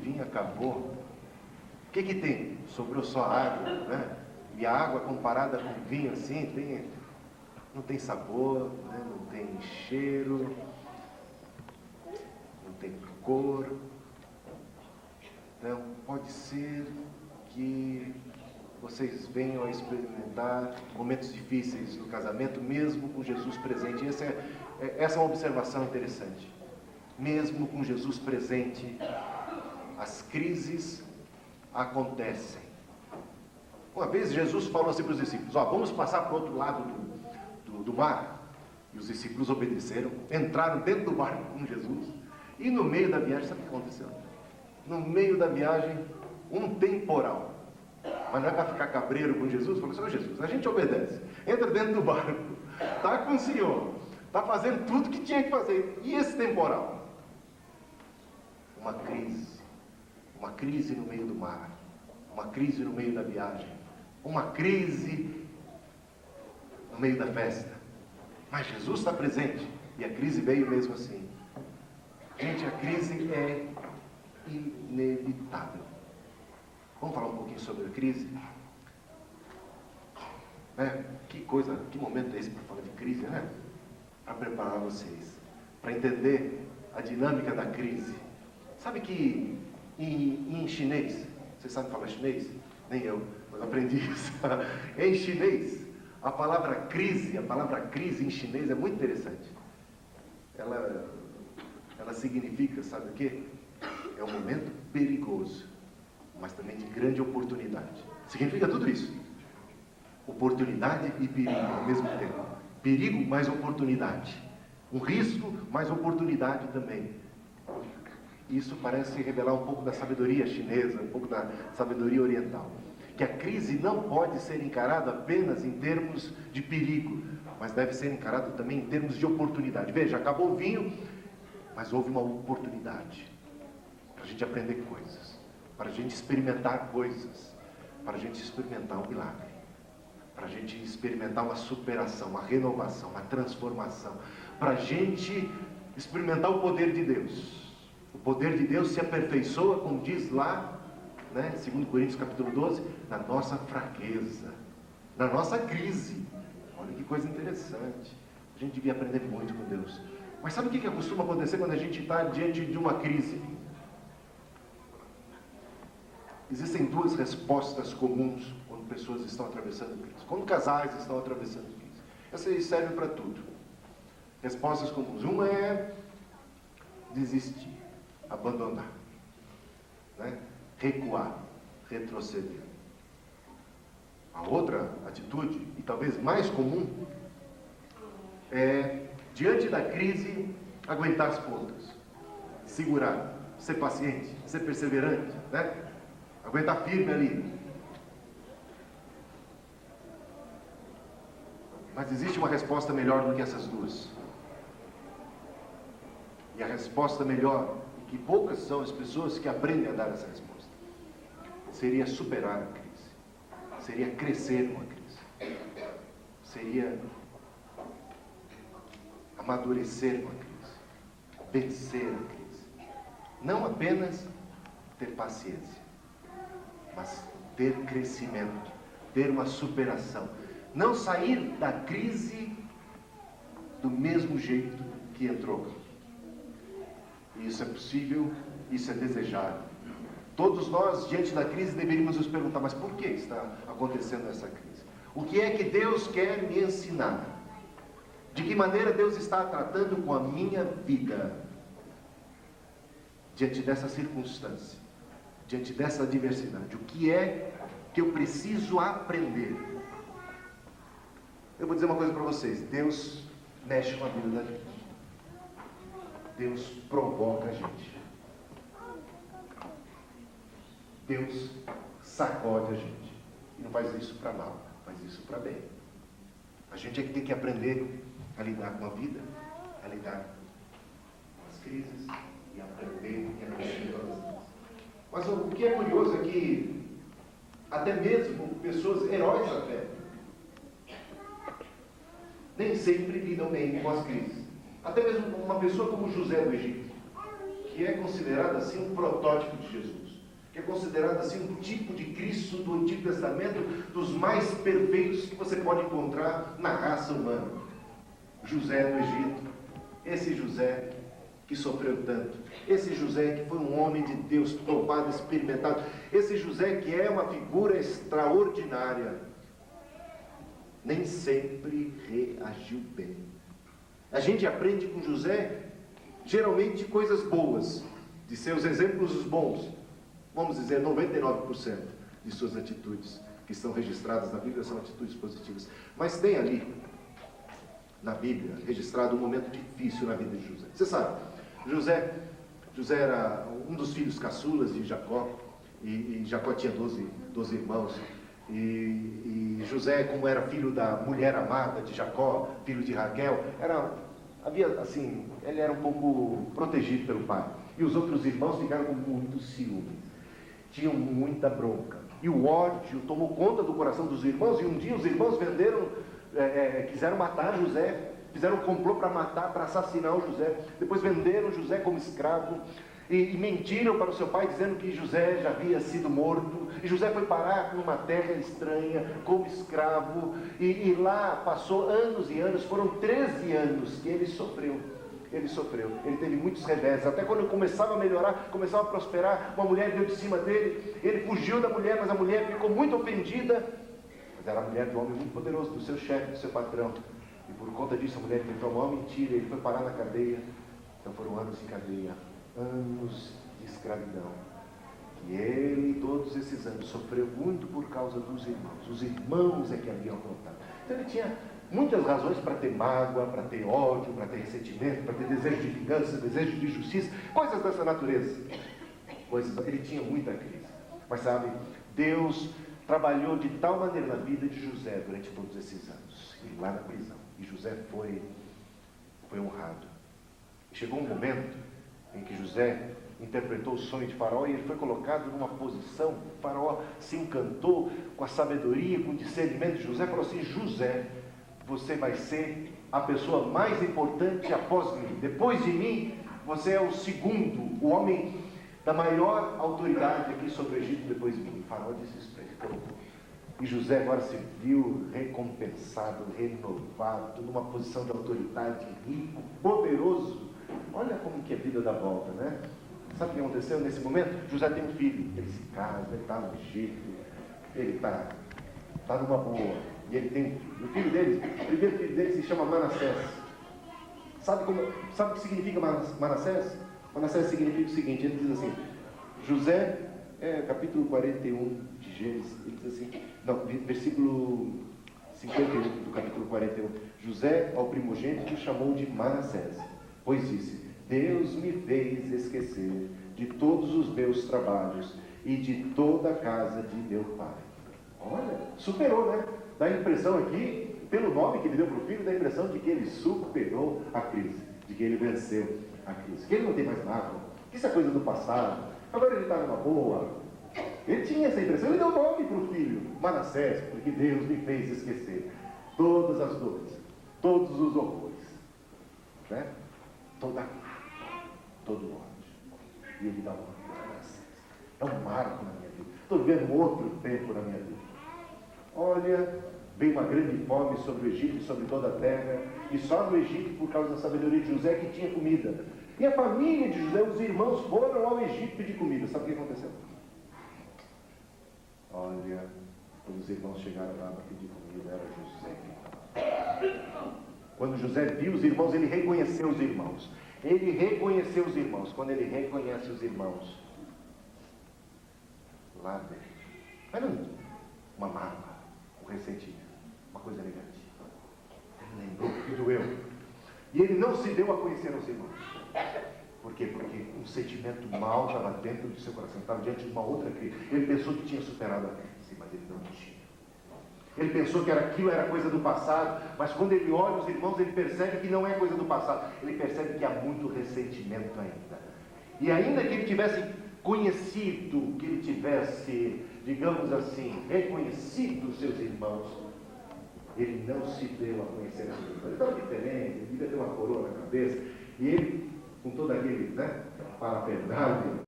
vinho acabou. O que tem? Sobrou só água, né? E a água comparada com vinho assim, não tem sabor, né? Não tem cheiro, não tem cor. Então, pode ser que vocês venham a experimentar momentos difíceis no casamento, mesmo com Jesus presente. Essa é uma observação interessante. Mesmo com Jesus presente, as crises acontecem. Uma vez Jesus falou assim para os discípulos: vamos passar para o outro lado do mar. E os discípulos obedeceram, entraram dentro do barco com Jesus. E no meio da viagem, sabe o que aconteceu? No meio da viagem, um temporal. Mas não é para ficar cabreiro com Jesus. Falou assim: Jesus, a gente obedece. Entra dentro do barco. Está com o Senhor. Está fazendo tudo que tinha que fazer. E esse temporal? Uma crise. Uma crise no meio do mar. Uma crise no meio da viagem. Uma crise no meio da festa. Mas Jesus está presente. E a crise veio mesmo assim. Gente, a crise é inevitável. Vamos falar um pouquinho sobre a crise? Que momento é esse para falar de crise, né? Para preparar vocês, para entender a dinâmica da crise. Sabe que em chinês, vocês sabem falar chinês? Nem eu, mas aprendi isso. Em chinês, a palavra crise em chinês é muito interessante. Ela significa, sabe o quê? É um momento perigoso, mas também de grande oportunidade. Significa tudo isso. Oportunidade e perigo ao mesmo tempo. Perigo mais oportunidade. Um risco mais oportunidade também. Isso parece revelar um pouco da sabedoria chinesa, um pouco da sabedoria oriental. Que a crise não pode ser encarada apenas em termos de perigo, mas deve ser encarada também em termos de oportunidade. Veja, acabou o vinho, mas houve uma oportunidade para a gente aprender coisas, para a gente experimentar coisas, para a gente experimentar um milagre, para a gente experimentar uma superação, uma renovação, uma transformação, para a gente experimentar o poder de Deus. O poder de Deus se aperfeiçoa, como diz lá, né, 2 Coríntios capítulo 12, na nossa fraqueza, na nossa crise. Olha que coisa interessante. A gente devia aprender muito com Deus. Mas sabe o que costuma acontecer quando a gente está diante de uma crise? Existem duas respostas comuns quando pessoas estão atravessando crise. Quando casais estão atravessando crise. Essas servem para tudo. Respostas comuns. Uma é desistir, abandonar, né? Recuar, retroceder. A outra atitude, e talvez mais comum, é, diante da crise, aguentar as pontas, segurar, ser paciente, ser perseverante, né? Aguentar firme ali. Mas existe uma resposta melhor do que essas duas. E a resposta melhor, e que poucas são as pessoas que aprendem a dar essa resposta, seria superar a crise. Seria crescer com a crise. Seria amadurecer com a crise. Vencer a crise. Não apenas ter paciência, mas ter crescimento, ter uma superação. Não sair da crise do mesmo jeito que entrou. Isso é possível, isso é desejável. Todos nós, diante da crise, deveríamos nos perguntar: mas por que está acontecendo essa crise? O que é que Deus quer me ensinar? De que maneira Deus está tratando com a minha vida? Diante dessa circunstância, diante dessa adversidade, o que é que eu preciso aprender? Eu vou dizer uma coisa para vocês: Deus mexe com a vida da gente. Deus provoca a gente. Deus sacode a gente. E não faz isso para mal, faz isso para bem. A gente é que tem que aprender a lidar com a vida, a lidar com as crises, e aprender e aprender todas elas. Mas o que é curioso é que até mesmo pessoas heróis da fé nem sempre lidam bem com as crises. Até mesmo uma pessoa como José do Egito, que é considerado assim um protótipo de Jesus, que é considerado assim um tipo de Cristo do Antigo Testamento, dos mais perfeitos que você pode encontrar na raça humana. José do Egito, esse José que sofreu tanto, esse José que foi um homem de Deus provado, experimentado, esse José que é uma figura extraordinária, nem sempre reagiu bem. A gente aprende com José geralmente coisas boas, de seus exemplos bons, vamos dizer 99% de suas atitudes que estão registradas na Bíblia são atitudes positivas, mas tem ali na Bíblia registrado um momento difícil na vida de José. Você sabe, José era um dos filhos caçulas de Jacó, e Jacó tinha 12 irmãos, e José, como era filho da mulher amada de Jacó, filho de Raquel, ele era um pouco protegido pelo pai, e os outros irmãos ficaram com muito ciúme, tinham muita bronca, e o ódio tomou conta do coração dos irmãos, e um dia os irmãos quiseram matar José, fizeram um complô para matar, para assassinar o José, depois venderam José como escravo, e mentiram para o seu pai dizendo que José já havia sido morto, e José foi parar numa terra estranha, como escravo, e lá passou anos e anos, foram 13 anos que ele sofreu, ele teve muitos revés, até quando ele começava a melhorar, começava a prosperar, uma mulher veio de cima dele, ele fugiu da mulher, mas a mulher ficou muito ofendida, mas era a mulher de um homem muito poderoso, do seu chefe, do seu patrão, e por conta disso a mulher inventou uma mentira, ele foi parar na cadeia, então foram anos em cadeia, anos de escravidão, e ele todos esses anos sofreu muito por causa dos irmãos, os irmãos é que haviam apontado, então ele tinha muitas razões para ter mágoa, para ter ódio, para ter ressentimento, para ter desejo de vingança, desejo de justiça, coisas dessa natureza, ele tinha muita crise, mas sabe, Deus trabalhou de tal maneira na vida de José durante todos esses anos, e lá na prisão, e José foi honrado, e chegou um momento em que José interpretou o sonho de Faraó e ele foi colocado numa posição, Faraó se encantou com a sabedoria, com o discernimento de José, falou assim, José, você vai ser a pessoa mais importante após mim, depois de mim, você é o segundo, o homem da maior autoridade aqui sobre o Egito depois de mim. E Faraó disse isso para ele, colocou. E José agora se viu recompensado, renovado, numa posição de autoridade, rico, poderoso. Olha como que a vida dá volta, né? Sabe o que aconteceu nesse momento? José tem um filho, ele se casa, ele está no Egito, ele está numa boa, e ele tem um filho. O filho dele, o primeiro filho dele se chama Manassés. Sabe o que significa Manassés? Manassés significa o seguinte, ele diz assim, José, capítulo 41 de Gênesis, ele diz assim, não, versículo 51 do capítulo 41, José ao primogênito chamou de Manassés, pois disse, Deus me fez esquecer de todos os meus trabalhos e de toda a casa de meu pai. Olha, superou, né? Dá a impressão aqui, pelo nome que ele deu para o filho, dá a impressão de que ele superou a crise, de que ele venceu a crise, que ele não tem mais nada, que isso é coisa do passado, agora ele está numa boa. Ele tinha essa impressão, ele deu nome para o filho, Manassés, porque Deus me fez esquecer todas as dores, todos os horrores, né? Todo ódio, e ele dá nome para Manassés. É um marco na minha vida, estou vivendo um outro tempo na minha vida. Olha, veio uma grande fome sobre o Egito e sobre toda a terra, e só no Egito, por causa da sabedoria de José, que tinha comida. E a família de José, os irmãos, foram ao Egito pedir comida. Sabe o que aconteceu? Olha, quando os irmãos chegaram lá para pedir comida, era José. Quando José viu os irmãos, ele reconheceu os irmãos. Ele reconheceu os irmãos. Quando ele reconhece os irmãos, lá dentro, mas não uma mágoa, um ressentimento, uma coisa negativa. Ele lembrou que doeu. E ele não se deu a conhecer aos irmãos. Por quê? Porque um sentimento mau estava dentro do seu coração, estava diante de uma outra crise. Ele pensou que tinha superado a crise, mas ele não tinha. Ele pensou que aquilo era coisa do passado, mas quando ele olha os irmãos, ele percebe que não é coisa do passado. Ele percebe que há muito ressentimento ainda. E ainda que ele tivesse conhecido, que ele tivesse, digamos assim, reconhecido os seus irmãos, ele não se deu a conhecer a seus irmãos. Ele estava diferente, ele devia ter uma coroa na cabeça, e ele, com todo aquele, né, para a verdade.